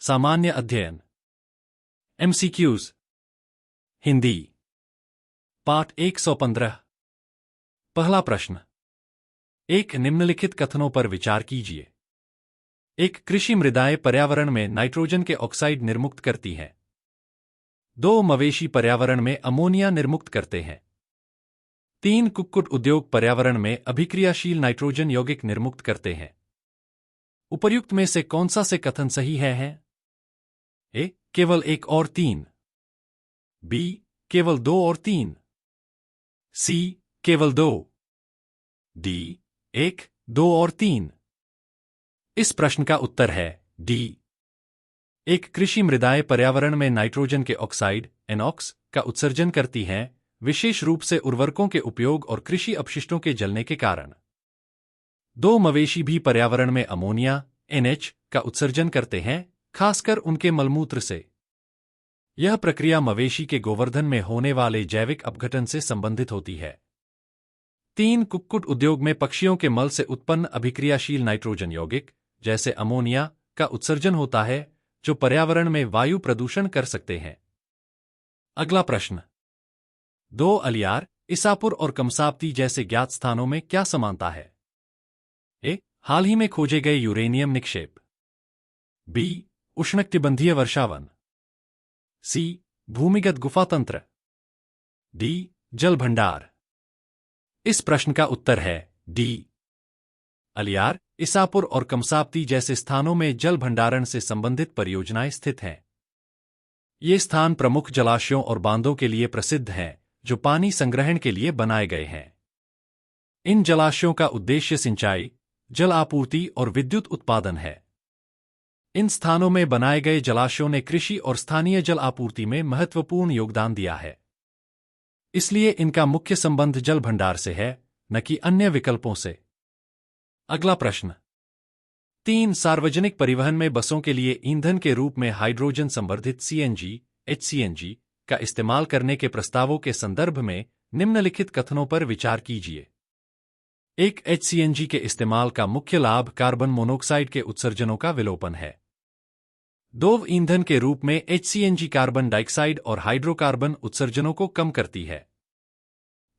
सामान्य अध्ययन MCQs हिंदी पाठ 115 पहला प्रश्न। एक निम्नलिखित कथनों पर विचार कीजिए। एक कृषि मृदाएं पर्यावरण में नाइट्रोजन के ऑक्साइड निर्मुक्त करती हैं। 2 मवेशी पर्यावरण में अमोनिया निर्मुक्त करते हैं। 3 कुक्कुट उद्योग पर्यावरण में अभिक्रियाशील नाइट्रोजन यौगिक निर्मुक्त करते हैं। उपर्युक्त में से कौन सा से कथन सही है? ए. केवल 1 और 3। बी. केवल 2 और 3। सी. केवल 2। डी. 1, 2 और 3। इस प्रश्न का उत्तर है डी। एक कृषि मृदाएं पर्यावरण में नाइट्रोजन के ऑक्साइड NOx का उत्सर्जन करती हैं, विशेष रूप से उर्वरकों के उपयोग और कृषि अपशिष्टों के जलने के कारण। 2 मवेशी भी पर्यावरण में अमोनिया NH का उत्सर्जन करते हैं, खासकर उनके मलमूत्र से। यह प्रक्रिया मवेशी के गोवर्धन में होने वाले जैविक अपघटन से संबंधित होती है। 3 कुक्कुट उद्योग में पक्षियों के मल से उत्पन्न अभिक्रियाशील नाइट्रोजन यौगिक जैसे अमोनिया का उत्सर्जन होता है, जो पर्यावरण में वायु प्रदूषण कर सकते हैं। अगला प्रश्न। 2 अलियार, इसापुर और कमसाप्ती जैसे ज्ञात स्थानों में क्या समानता है? ए. हाल ही में खोजे गए यूरेनियम निक्षेप। बी. उष्णकटिबंधीय वर्षावन। सी. भूमिगत गुफा तंत्र। डी. जल भंडार। इस प्रश्न का उत्तर है डी। अलियार, इसापुर और कमसाप्ती जैसे स्थानों में जल भंडारण से संबंधित परियोजनाएं स्थित हैं। ये स्थान प्रमुख जलाशयों और बांधों के लिए प्रसिद्ध हैं, जो पानी संग्रहण के लिए बनाए गए हैं। इन जलाशयों का उद्देश्य सिंचाई, जल आपूर्ति और विद्युत उत्पादन है। इन स्थानों में बनाए गए जलाशयों ने कृषि और स्थानीय जल आपूर्ति में महत्वपूर्ण योगदान दिया है। इसलिए इनका मुख्य संबंध जल भंडार से है, न कि अन्य विकल्पों से। अगला प्रश्न। 3 सार्वजनिक परिवहन में बसों के लिए ईंधन के रूप में हाइड्रोजन संवर्धित CNG, HCNG का इस्तेमाल करने के प्रस्तावों के संदर्भ में निम्नलिखित कथनों पर विचार कीजिए। 1. HCNG के इस्तेमाल का मुख्य लाभ कार्बन मोनोऑक्साइड के उत्सर्जनों का विलोपन है। 2. ईंधन के रूप में HCNG कार्बन डाइऑक्साइड और हाइड्रोकार्बन उत्सर्जनों को कम करती है।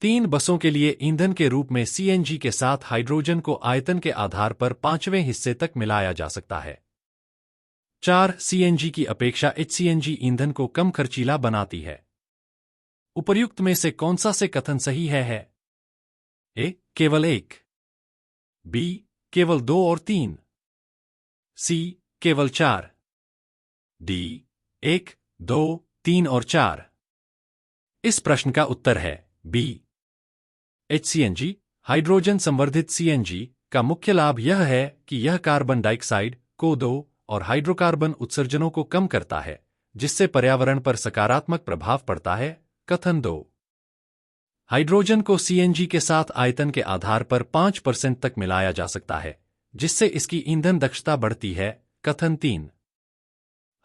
3. बसों के लिए ईंधन के रूप में CNG के साथ हाइड्रोजन को आयतन के आधार पर 5वें हिस्से तक मिलाया जा सकता है। 4. CNG की अपेक्षा HCNG ईंधन को कम खर्चीला बनाती है। उपर्युक्त में से कौन सा से कथन सही है? ए. केवल 1। बी. केवल 2 और 3। सी. केवल 4। डी. 1, 2, 3 और 4। इस प्रश्न का उत्तर है बी। HCNG, हाइड्रोजन संवर्धित CNG का मुख्य लाभ यह है कि यह कार्बन डाइऑक्साइड, CO2 और हाइड्रोकार्बन उत्सर्जनों को कम करता है, जिससे पर्यावरण पर सकारात्मक प्रभाव पड़ता है। कथन 2। हाइड्रोजन को CNG के साथ आयतन के आधार पर 5% तक मिलाया जा सकता है, जिससे इसकी ईंधन दक्षता बढ़ती है। कथन 3।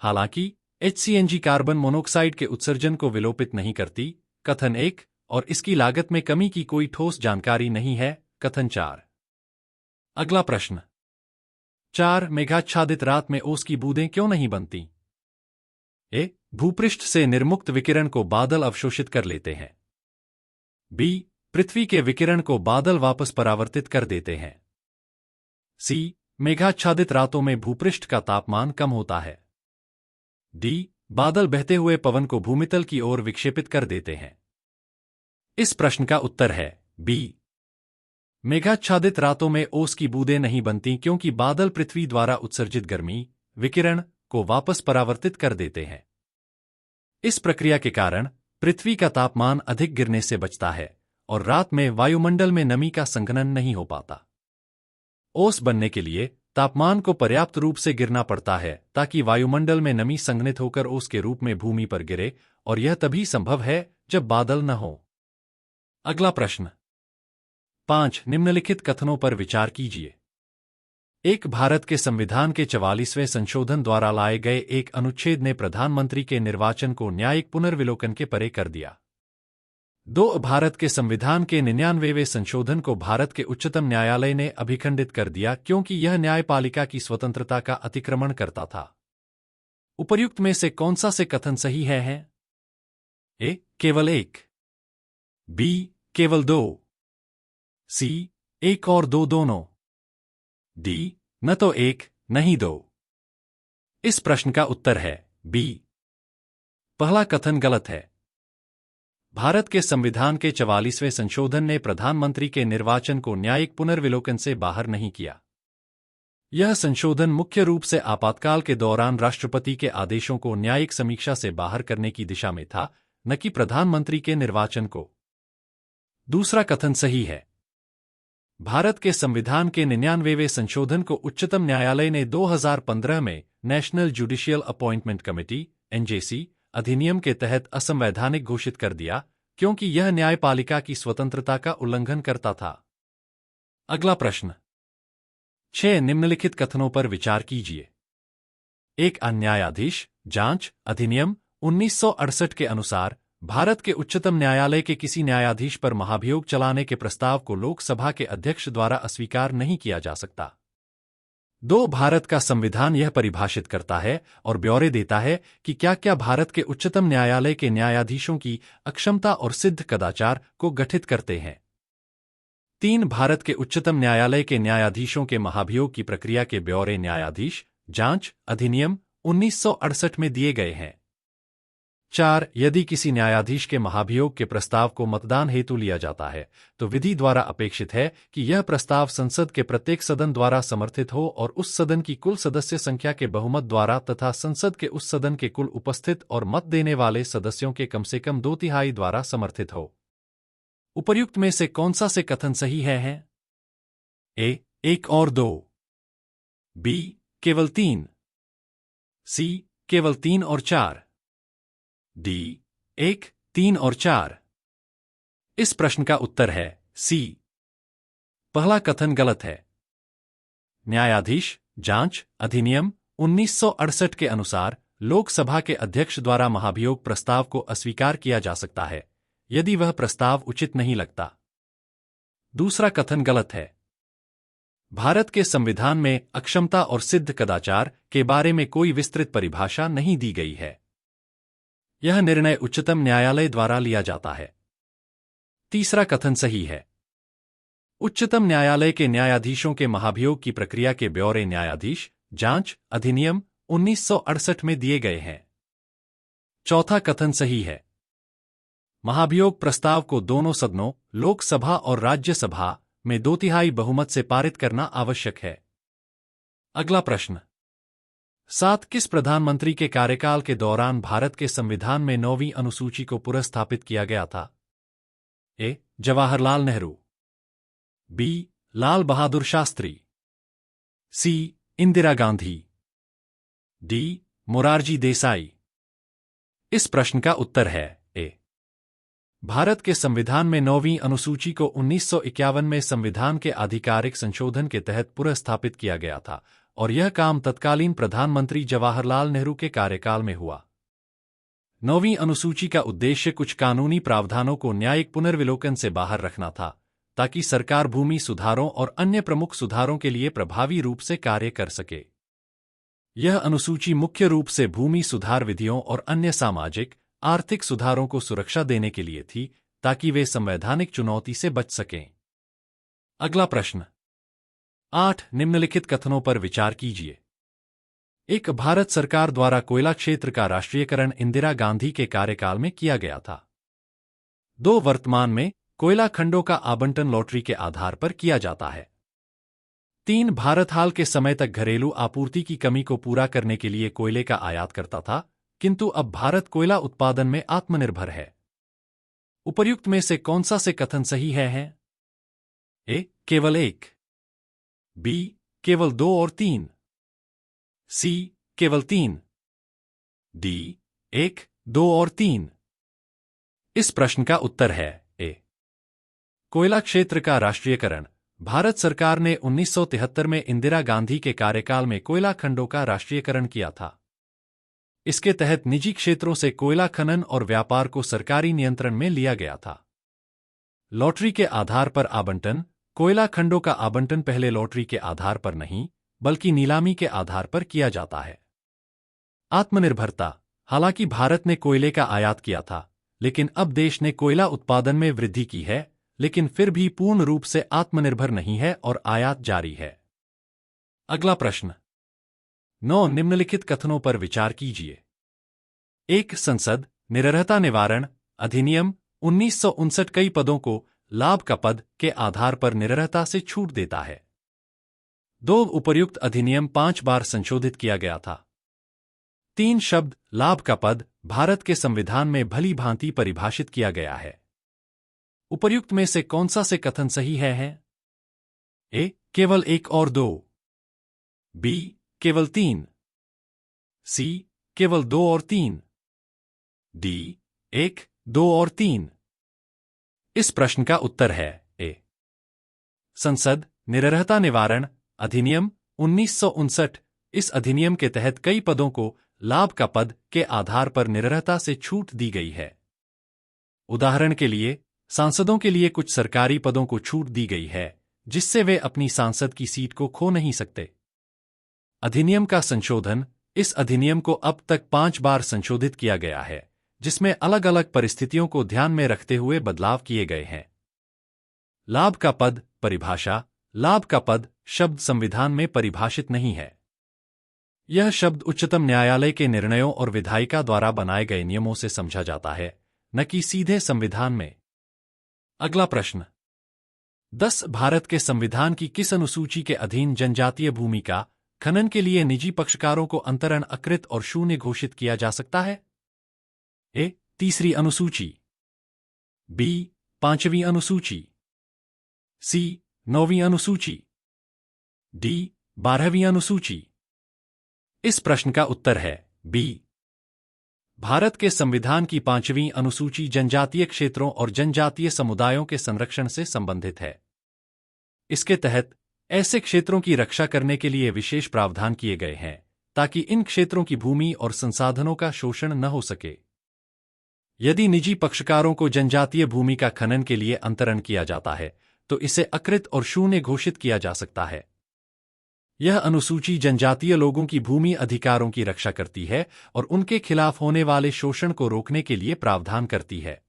हालांकि HCNG कार्बन मोनोऑक्साइड के उत्सर्जन को विलोपित नहीं करती। कथन 1 और इसकी लागत में कमी की कोई ठोस जानकारी नहीं है। कथन 4। अगला प्रश्न। 4. मेघाच्छादित रात में ओस की बूंदें क्यों नहीं बनती? ए. भूपृष्ठ से निर्मुक्त विकिरण को बादल अवशोषित कर लेते हैं। बी. पृथ्वी के विकिरण को बादल वापस परावर्तित कर देते हैं। सी. मेघाच्छादित रातों में भूपृष्ठ का तापमान कम होता है। डी. बादल बहते हुए पवन को भूमितल की ओर विक्षेपित कर देते हैं। इस प्रश्न का उत्तर है बी। मेघाच्छादित रातों में ओस की बूंदें नहीं बनती क्योंकि बादल पृथ्वी द्वारा उत्सर्जित गर्मी, विकिरण को वापस परावर्तित कर देते हैं। इस प्रक्रिया के कारण पृथ्वी का तापमान अधिक गिरने से बचता है और रात में वायुमंडल में नमी का संघनन नहीं हो पाता। ओस बनने के लिए तापमान को पर्याप्त रूप से गिरना पड़ता है ताकि वायुमंडल में नमी संघनित होकर ओस के रूप में भूमि पर गिरे, और यह तभी संभव है जब बादल न हो। अगला प्रश्न। 5. निम्नलिखित कथनों पर विचार कीजिए। 1. भारत के संविधान के 44वें संशोधन द्वारा लाए गए एक अनुच्छेद ने प्रधानमंत्री के निर्वाचन को न्यायिक पुनर्विलोकन के परे कर दिया। 2. भारत के संविधान के 99वें संशोधन को भारत के उच्चतम न्यायालय ने अभिखंडित कर दिया क्योंकि यह न्यायपालिका की स्वतंत्रता का अतिक्रमण करता था। उपर्युक्त में से कौन सा से कथन सही है? ए. केवल एक, बी. केवल दो, सी. एक और दो दोनों, डी. न तो एक नहीं दो। इस प्रश्न का उत्तर है बी. पहला कथन गलत है। भारत के संविधान के 44वें संशोधन ने प्रधानमंत्री के निर्वाचन को न्यायिक पुनर्विलोकन से बाहर नहीं किया। यह संशोधन मुख्य रूप से आपातकाल के दौरान राष्ट्रपति के आदेशों को न्यायिक समीक्षा से बाहर करने की दिशा में था, न कि प्रधानमंत्री के निर्वाचन को। दूसरा कथन सही है। भारत के संविधान के 99वें संशोधन को उच्चतम न्यायालय ने 2015 में national judicial appointment committee (NJC) अधिनियम के तहत असंवैधानिक घोषित कर दिया, क्योंकि यह न्यायपालिका की स्वतंत्रता का उल्लंघन करता था। अगला प्रश्न 6 निम्नलिखित कथनों पर विचार कीजिए। एक न्यायाधीश जांच अधिनियम 1968 के अनुसार भारत के उच्चतम न्यायालय के किसी न्यायाधीश पर महाभियोग चलाने के प्रस्ताव को लोकसभा के अध्यक्ष द्वारा अस्वीकार नहीं किया जा सकता। 2 भारत का संविधान यह परिभाषित करता है और ब्यौरे देता है कि क्या भारत के उच्चतम न्यायालय के न्यायाधीशों की अक्षमता और सिद्ध कदाचार को गठित करते हैं। 3 भारत के उच्चतम न्यायालय के न्यायाधीशों के महाभियोग की प्रक्रिया के ब्यौरे न्यायाधीश जांच अधिनियम 1968 में दिए गए हैं। 4 यदि किसी न्यायाधीश के महाभियोग के प्रस्ताव को मतदान हेतु लिया जाता है, तो विधि द्वारा अपेक्षित है कि यह प्रस्ताव संसद के प्रत्येक सदन द्वारा समर्थित हो और उस सदन की कुल सदस्य संख्या के बहुमत द्वारा तथा संसद के उस सदन के कुल उपस्थित और मत देने वाले सदस्यों के कम से कम 2/3 द्वारा समर्थित हो। उपर्युक्त में से कौन सा से कथन सही है? ए. 1 और 2, बी. केवल 3, सी. केवल 3 और 4, डी. 1, 3 और 4। इस प्रश्न का उत्तर है सी. पहला कथन गलत है। न्यायाधीश जांच अधिनियम 1968 के अनुसार लोकसभा के अध्यक्ष द्वारा महाभियोग प्रस्ताव को अस्वीकार किया जा सकता है, यदि वह प्रस्ताव उचित नहीं लगता। दूसरा कथन गलत है। भारत के संविधान में अक्षमता और सिद्ध कदाचार के बारे में कोई विस्तृत परिभाषा नहीं दी गई है। यह निर्णय उच्चतम न्यायालय द्वारा लिया जाता है। तीसरा कथन सही है। उच्चतम न्यायालय के न्यायाधीशों के महाभियोग की प्रक्रिया के ब्यौरे न्यायाधीश जांच अधिनियम 1968 में दिए गए हैं। चौथा कथन सही है। महाभियोग प्रस्ताव को दोनों सदनों, लोकसभा और राज्यसभा में 2/3 बहुमत से पारित करना आवश्यक है। अगला प्रश्न 7 किस प्रधानमंत्री के कार्यकाल के दौरान भारत के संविधान में 9वीं अनुसूची को पुनर्स्थापित किया गया था? ए. जवाहरलाल नेहरू, बी. लाल बहादुर शास्त्री, सी. इंदिरा गांधी, डी. मोरारजी देसाई। इस प्रश्न का उत्तर है ए. भारत के संविधान में 9वीं अनुसूची को 1951 में संविधान के आधिकारिक संशोधन के तहत पुनर्स्थापित किया गया था और यह काम तत्कालीन प्रधानमंत्री जवाहरलाल नेहरू के कार्यकाल में हुआ। 9वीं अनुसूची का उद्देश्य कुछ कानूनी प्रावधानों को न्यायिक पुनर्विलोकन से बाहर रखना था, ताकि सरकार भूमि सुधारों और अन्य प्रमुख सुधारों के लिए प्रभावी रूप से कार्य कर सके। यह अनुसूची मुख्य रूप से भूमि सुधार विधियों और अन्य सामाजिक, आर्थिक सुधारों को सुरक्षा देने के लिए थी, ताकि वे संवैधानिक चुनौती से बच सकें। अगला प्रश्न 8 निम्नलिखित कथनों पर विचार कीजिए। 1 भारत सरकार द्वारा कोयला क्षेत्र का राष्ट्रीयकरण इंदिरा गांधी के कार्यकाल में किया गया था। 2 वर्तमान में कोयला खंडों का आवंटन लॉटरी के आधार पर किया जाता है। 3 भारत हाल के समय तक घरेलू आपूर्ति की कमी को पूरा करने के लिए कोयले का आयात करता था, किंतु अब भारत कोयला उत्पादन में आत्मनिर्भर है। उपर्युक्त में से कौन सा से कथन सही है? ए. केवल 1, बी. केवल 2 और 3, सी. केवल 3, डी. 1, 2 और 3। इस प्रश्न का उत्तर है ए. कोयला क्षेत्र का राष्ट्रीयकरण। भारत सरकार ने 1973 में इंदिरा गांधी के कार्यकाल में कोयला खंडों का राष्ट्रीयकरण किया था। इसके तहत निजी क्षेत्रों से कोयला खनन और व्यापार को सरकारी नियंत्रण में लिया गया था। लॉटरी के आधार पर आवंटन। कोयला खंडों का आवंटन पहले लॉटरी के आधार पर नहीं, बल्कि नीलामी के आधार पर किया जाता है। आत्मनिर्भरता। हालांकि भारत ने कोयले का आयात किया था, लेकिन अब देश ने कोयला उत्पादन में वृद्धि की है, लेकिन फिर भी पूर्ण रूप से आत्मनिर्भर नहीं है और आयात जारी है। अगला प्रश्न 9 निम्नलिखित कथनों पर विचार कीजिए। 1. संसद निरर्हता निवारण अधिनियम 1959 कई पदों को लाभ का पद के आधार पर निरर्हता से छूट देता है। 2. उपर्युक्त अधिनियम 5 बार संशोधित किया गया था। 3. शब्द लाभ का पद भारत के संविधान में भली भांति परिभाषित किया गया है। उपर्युक्त में से कौन सा से कथन सही है? ए. केवल 1 और 2। बी. केवल 3। सी. केवल 2 और 3। डी. 1, 2 और 3। इस प्रश्न का उत्तर है ए। संसद निरर्हता निवारण अधिनियम 1959। इस अधिनियम के तहत कई पदों को लाभ का पद के आधार पर निरर्हता से छूट दी गई है। उदाहरण के लिए, सांसदों के लिए कुछ सरकारी पदों को छूट दी गई है, जिससे वे अपनी सांसद की सीट को खो नहीं सकते। अधिनियम का संशोधन। इस अधिनियम को अब तक 5 बार संशोधित किया गया है, जिसमें अलग अलग परिस्थितियों को ध्यान में रखते हुए बदलाव किए गए हैं। लाभ का पद परिभाषा। लाभ का पद शब्द संविधान में परिभाषित नहीं है। यह शब्द उच्चतम न्यायालय के निर्णयों और विधायिका द्वारा बनाए गए नियमों से समझा जाता है, न कि सीधे संविधान में। अगला प्रश्न 10. भारत के संविधान की किस अनुसूची के अधीन जनजातीय भूमि का खनन के लिए निजी पक्षकारों को अंतरण अकृत और शून्य घोषित किया जा सकता है? ए. 3री अनुसूची। बी. 5वीं अनुसूची। सी. 9वीं अनुसूची। डी. 12वीं अनुसूची। इस प्रश्न का उत्तर है बी। भारत के संविधान की 5वीं अनुसूची जनजातीय क्षेत्रों और जनजातीय समुदायों के संरक्षण से संबंधित है। इसके तहत ऐसे क्षेत्रों की रक्षा करने के लिए विशेष प्रावधान किए गए हैं, ताकि इन क्षेत्रों की भूमि और संसाधनों का शोषण न हो सके। यदि निजी पक्षकारों को जनजातीय भूमि का खनन के लिए अंतरण किया जाता है, तो इसे अकृत और शून्य घोषित किया जा सकता है। यह अनुसूची जनजातीय लोगों की भूमि अधिकारों की रक्षा करती है और उनके खिलाफ होने वाले शोषण को रोकने के लिए प्रावधान करती है।